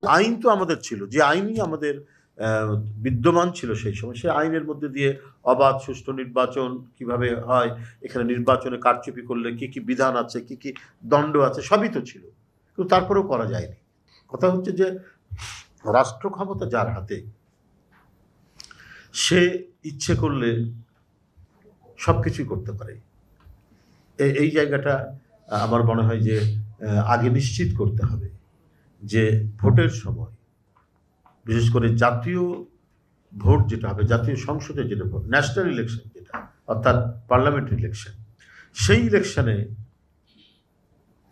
আইন তো আমাদের ছিল, যে আইনই আমাদের বিদ্যমান ছিল সেই সময়, সেই আইনের মধ্যে দিয়ে অবাধ সুষ্ঠু নির্বাচন কিভাবে হয়, এখানে নির্বাচনে কারচুপি করলে কি কি বিধান আছে, কি কি দণ্ড আছে, সবই তো ছিল, কিন্তু তারপরেও করা যায়নি। কথা হচ্ছে যে রাষ্ট্র ক্ষমতা যার হাতে, সে ইচ্ছে করলে সবকিছুই করতে পারে। এই জায়গাটা আমার মনে হয় যে আগে নিশ্চিত করতে হবে যে ভোটের সময়, বিশেষ করে জাতীয় ভোট যেটা হবে, জাতীয় সংসদের যেটা ভোট, ন্যাশনাল ইলেকশন যেটা, অর্থাৎ পার্লামেন্ট ইলেকশন, সেই ইলেকশনে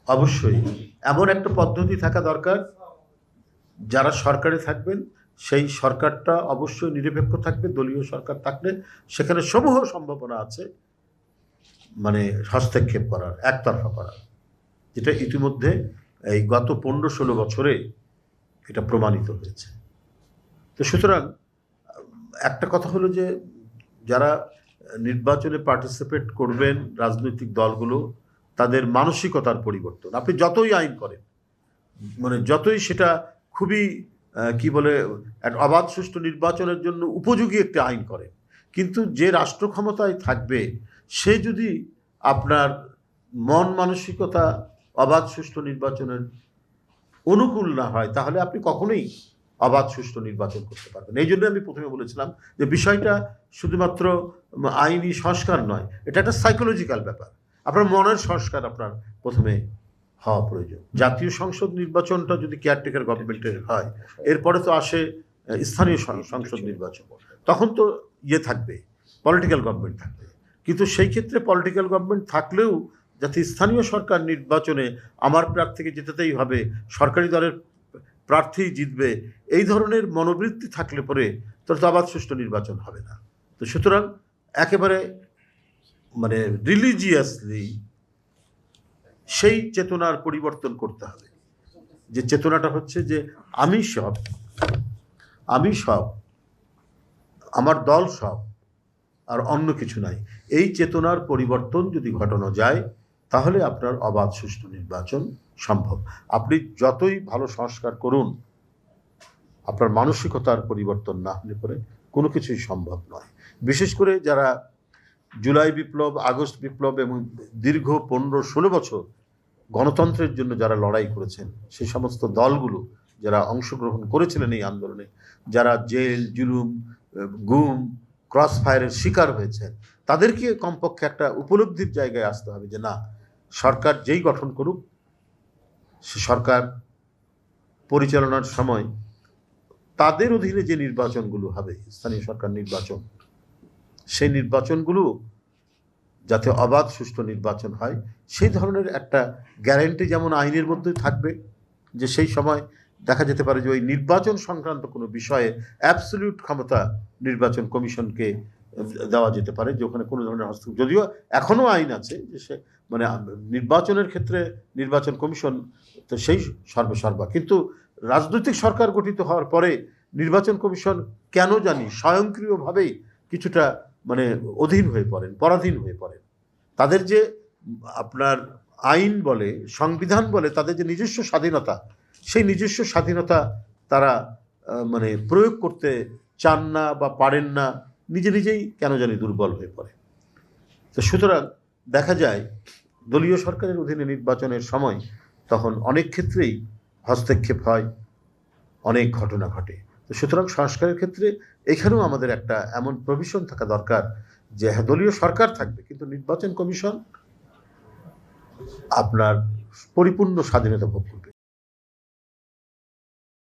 অবশ্যই এমন একটা পদ্ধতি থাকা দরকার, যারা সরকারে থাকবেন সেই সরকারটা অবশ্যই নিরপেক্ষ থাকবে। দলীয় সরকার থাকলে সেখানে সমূহ সম্ভাবনা আছে মানে হস্তক্ষেপ করার, একতরফা করার, যেটা ইতিমধ্যে এই গত 15-16 বছরে এটা প্রমাণিত হয়েছে। তো সুতরাং একটা কথা হলো যে যারা নির্বাচনে পার্টিসিপেট করবেন, রাজনৈতিক দলগুলো, তাদের মানসিকতার পরিবর্তন। আপনি যতই আইন করেন, মানে যতই সেটা খুবই কি বলে একটা অবাধ সুষ্ঠু নির্বাচনের জন্য উপযোগী একটি আইন করেন, কিন্তু যে রাষ্ট্র ক্ষমতায় থাকবে সে যদি আপনার মন মানসিকতা অবাধ সুষ্ঠু নির্বাচনের অনুকূল না হয়, তাহলে আপনি কখনোই অবাধ সুষ্ঠু নির্বাচন করতে পারবেন। এই জন্য আমি প্রথমে বলেছিলাম যে বিষয়টা শুধুমাত্র আইনি সংস্কার নয়, এটা একটা সাইকোলজিক্যাল ব্যাপার। আপনার মনের সংস্কার আপনার প্রথমে হওয়া প্রয়োজন। জাতীয় সংসদ নির্বাচনটা যদি কেয়ারটেকার গভর্নমেন্টের হয়, এরপরে তো আসে স্থানীয় সংসদ নির্বাচন, তখন তো থাকবে, পলিটিক্যাল গভর্নমেন্ট থাকবে। কিন্তু সেই ক্ষেত্রে পলিটিক্যাল গভর্নমেন্ট থাকলেও যাতে স্থানীয় সরকার নির্বাচনে আমার প্রার্থীকে জেতাতেই হবে, সরকারি দলের প্রার্থী জিতবে, এই ধরনের মনোবৃত্তি থাকলে পরে তাহলে তো আবার সুষ্ঠু নির্বাচন হবে না। তো সুতরাং একেবারে মানে রিলিজিয়াসলি সেই চেতনার পরিবর্তন করতে হবে, যে চেতনাটা হচ্ছে যে আমি সব, আমার দল সব, আর অন্য কিছু নাই। এই চেতনার পরিবর্তন যদি ঘটানো যায়, তাহলে আপনার অবাধ সুষ্ঠু নির্বাচন সম্ভব। আপনি যতই ভালো সংস্কার করুন, আপনার মানসিকতার পরিবর্তন না হলে পরে কোনো কিছুই সম্ভব নয়। বিশেষ করে যারা জুলাই বিপ্লব, আগস্ট বিপ্লব এবং দীর্ঘ 15-16 বছর গণতন্ত্রের জন্য যারা লড়াই করেছেন, সেই সমস্ত দলগুলো যারা অংশগ্রহণ করেছিলেন এই আন্দোলনে, যারা জেল, জুলুম, গুম, ক্রস ফায়ারের শিকার হয়েছেন, তাদেরকে কমপক্ষে একটা উপলব্ধির জায়গায় আসতে হবে যে না, সরকার যেই গঠন করুক, সে সরকার পরিচালনার সময় তাদের অধীনে যে নির্বাচনগুলো হবে, স্থানীয় সরকার নির্বাচন, সেই নির্বাচনগুলো যাতে অবাধ সুষ্ঠু নির্বাচন হয়, সেই ধরনের একটা গ্যারান্টি যেমন আইনের মধ্যে থাকবে, যে সেই সময় দেখা যেতে পারে যে ওই নির্বাচন সংক্রান্ত কোনো বিষয়ে অ্যাবসলিউট ক্ষমতা নির্বাচন কমিশনকে দেওয়া যেতে পারে, যে ওখানে কোনো ধরনের হস্তক্ষেপ, যদিও এখনও আইন আছে যে সে মানে নির্বাচনের ক্ষেত্রে নির্বাচন কমিশন তো সেই সর্বসর্বা, কিন্তু রাজনৈতিক সরকার গঠিত হওয়ার পরে নির্বাচন কমিশন কেন জানি স্বয়ংক্রিয়ভাবেই কিছুটা মানে অধীন হয়ে পড়েন, পরাধীন হয়ে পড়েন। তাদের যে আপনার আইন বলে, সংবিধান বলে, তাদের যে নিজস্ব স্বাধীনতা, সেই নিজস্ব স্বাধীনতা তারা মানে প্রয়োগ করতে চান না বা পারেন না, নিজেই কেন জানি দুর্বল হয়ে পড়ে। তো সুতরাং দেখা যায় দলীয় সরকারের অধীনে নির্বাচনের সময় তখন অনেক ক্ষেত্রেই হস্তক্ষেপ হয়, অনেক ঘটনা ঘটে। তো সুতরাং সংস্কারের ক্ষেত্রে এখানেও আমাদের একটা এমন প্রভিশন থাকা দরকার যে হ্যাঁ, দলীয় সরকার থাকবে, কিন্তু নির্বাচন কমিশন আপনার পরিপূর্ণ স্বাধীনতা ভোগ করবে।